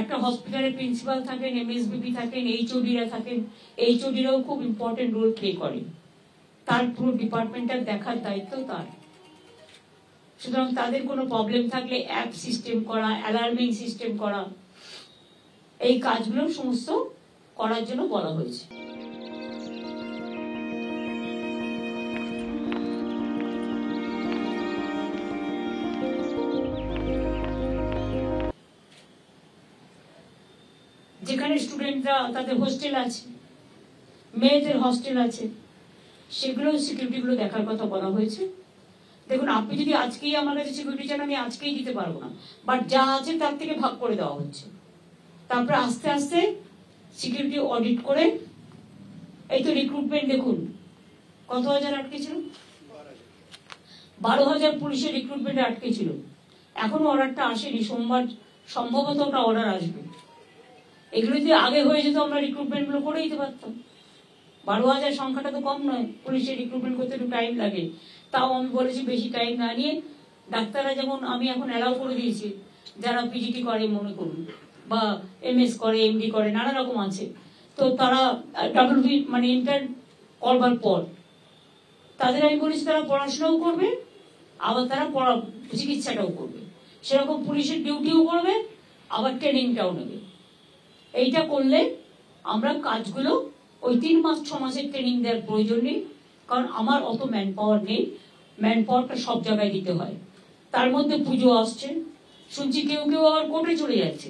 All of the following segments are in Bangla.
একটা হসপিটালের প্রিন্সিপাল থাকেন, এমএসবিপি থাকেন, এইচওডিরা থাকেন, এইচওডিরাও খুব ইম্পর্টেন্ট রোল প্লে করেন। তার পুরো ডিপার্টমেন্টটার দেখার দায়িত্ব তার। সুতরাং তাদের কোনো প্রবলেম থাকলে অ্যাপ সিস্টেম করা, অ্যালার্মিং সিস্টেম করা, এই কাজগুলো সমস্ত করার জন্য বলা হয়েছে। যেখানে স্টুডেন্টরা তাদের হোস্টেল আছে, মেয়েদের হোস্টেল আছে, সেগুলো সিকিউরিটিগুলো দেখার কথা বলা হয়েছে। দেখুন, আপনি যদি আজকেই আমার কাছে সিকিউরিটি চান, আমি আজকেই দিতে পারবো না, বাট যা আছে তার থেকে ভাগ করে দেওয়া হচ্ছে। তারপরে আস্তে আস্তে সিকিউরিটি অডিট করে, এই তো রিক্রুটমেন্ট দেখুন কত হাজার আটকে ছিল, 12,000 পুলিশের রিক্রুটমেন্টে আটকে ছিল। এখনো অর্ডারটা আসেনি, সোমবার সম্ভবত ওটা অর্ডার আসবে। এগুলো যদি আগে হয়ে যেত আমরা রিক্রুটমেন্ট গুলো করে দিতে পারতাম। 12,000 সংখ্যাটা তো কম নয়, পুলিশের রিক্রুটমেন্ট করতে একটু টাইম লাগে। তাও আমি বলেছি বেশি টাইম না নিয়ে, ডাক্তাররা যেমন আমি এখন অ্যালাউ করে দিয়েছি, যারা পিজিটি করে মনে করুন, বা এমএস করে, এমডি করে, নানা রকম আছে, তো তারা ডাব্লিউবি মানে ইন্টার্ন করবার পর তাদের আমি বলেছি তারা পড়াশোনাও করবে, আবার তারা চিকিৎসাটাও করবে, সেরকম পুলিশের ডিউটিও করবে, আবার ট্রেনিংটাও নেবে। এইটা করলে আমরা কাজগুলো ওই 3 মাস 6 মাসের ট্রেনিং দেওয়ার প্রয়োজন নেই, কারণ আমার অত ম্যান পাওয়ার নেই। ম্যান পাওয়ারটা সব জায়গায় দিতে হয়। তার মধ্যে পুজো আসছে, শুনছি কেউ কেউ আবার কোর্টে চলে যাচ্ছে।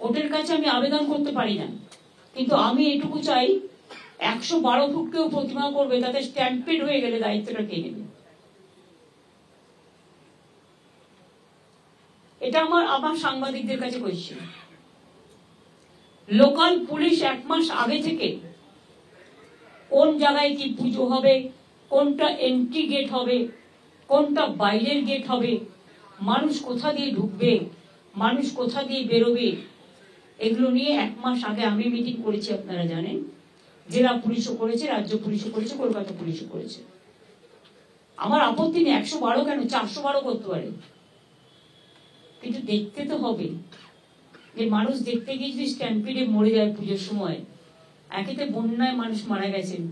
কোর্টের কাছে আমি আবেদন করতে পারি না, কিন্তু আমি এটুকু চাই 112 ফুট কেউ প্রতিমা করবে, তাতে স্ট্যাম্পেড হয়ে গেলে দায়িত্বটা কে নেবে? এটা আমার সাংবাদিকদের কাছে কোয়েশ্চেন। লোকাল পুলিশ 1 মাস আগে থেকে কোন জায়গায় কি পুজো হবে, কোনটা এন্ট্রি গেট হবে, কোনটা বাইরের গেট হবে, মানুষ কোথা দিয়ে ঢুকবে, মানুষ কোথা দিয়ে বেরোবে, এগুলো নিয়ে 1 মাস আগে আমি মিটিং করেছি, আপনারা জানেন। জেলা পুলিশও করেছে, রাজ্য পুলিশও করেছে, কলকাতা পুলিশও করেছে। আমার আপত্তি নেই, 112 কেন, 412 করতে পারে, কিন্তু দেখতে তো হবে যে মানুষ দেখতে গিয়ে যদি স্ট্যাম্পিডে মরে যায় পুজোর সময়। একেতে বন্যায় মানুষ মারা গেছেন,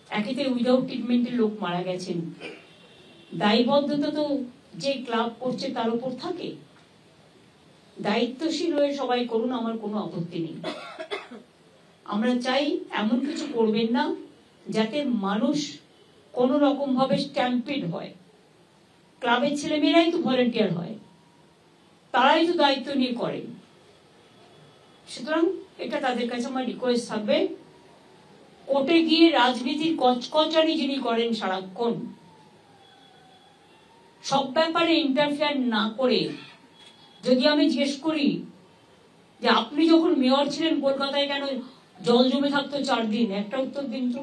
একেতে উইদাউট ট্রিটমেন্টের লোক মারা গেছেন। দায়বদ্ধতা তো যে ক্লাব করছে তার উপর থাকে। দায়িত্বশীল হয়ে সবাই করুন, আমার কোনো আপত্তি নেই। আমরা চাই এমন কিছু করবেন না যাতে মানুষ কোন রকম ভাবে স্ট্যাম্পিড হয়। ক্লাবের ছেলেমেয়েরাই তো ভলেন্টিয়ার হয়, তারাই তো দায়িত্ব নিয়ে করেন। সুতরাং এটা তাদের কাছে আমার রিকোয়েস্ট থাকবে, কোর্টে গিয়ে রাজনীতির কচকচানি যিনি করেন সারাক্ষণ, সব ব্যাপারে ইন্টারফেয়ার না করে, যদি আমি জিজ্ঞেস করি যে আপনি যখন মেয়র ছিলেন কলকাতায় কেন জল জমে থাকতো 4 দিন, একটা উত্তর দিন তো।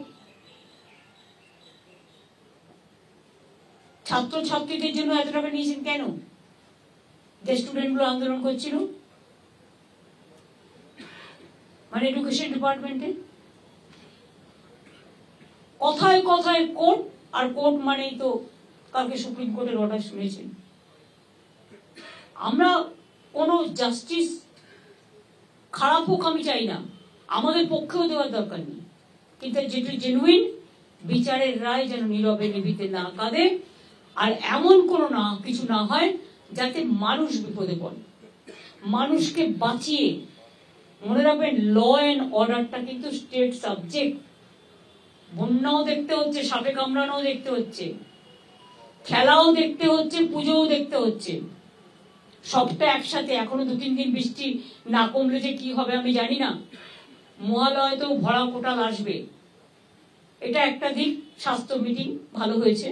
ছাত্র ছাত্রীদের জন্য এত টাকা নিয়েছেন কেন, যে স্টুডেন্টগুলো আন্দোলন করছিল, মানে এডুকেশন ডিপার্টমেন্টে। কথায় কথায় কোর্ট, আর কোর্ট মানেই তো কালকে সুপ্রিম কোর্টের অর্ডার শুনেছেন। আমরা কোনো জাস্টিস খারাপ হোক আমি চাই না, আমাদের পক্ষেও দেওয়ার দরকার নেই, কিন্তু যেটা জেনুইন বিচারের রায় যেন নীরবে নিভিতে না কাঁদে, আর এমন কোনো না কিছু না হয় যাতে মানুষ বিপদে পড়ে। মানুষকে বাঁচিয়ে, মনে রাখবেন ল এন্ড অর্ডারটা কিন্তু স্টেট সাবজেক্ট। বন্যাও দেখতে হচ্ছে, সাপে কামড়ানোও দেখতে হচ্ছে, খেলাও দেখতে হচ্ছে, পুজোও দেখতে হচ্ছে, সবটা একসাথে। এখনো 2-3 দিন বৃষ্টি না কমলে যে কি হবে আমি জানি না, মহালয়তেও ভরা কোটাল আসবে। এটা একটা দিক। স্বাস্থ্য মিটিং ভালো হয়েছে।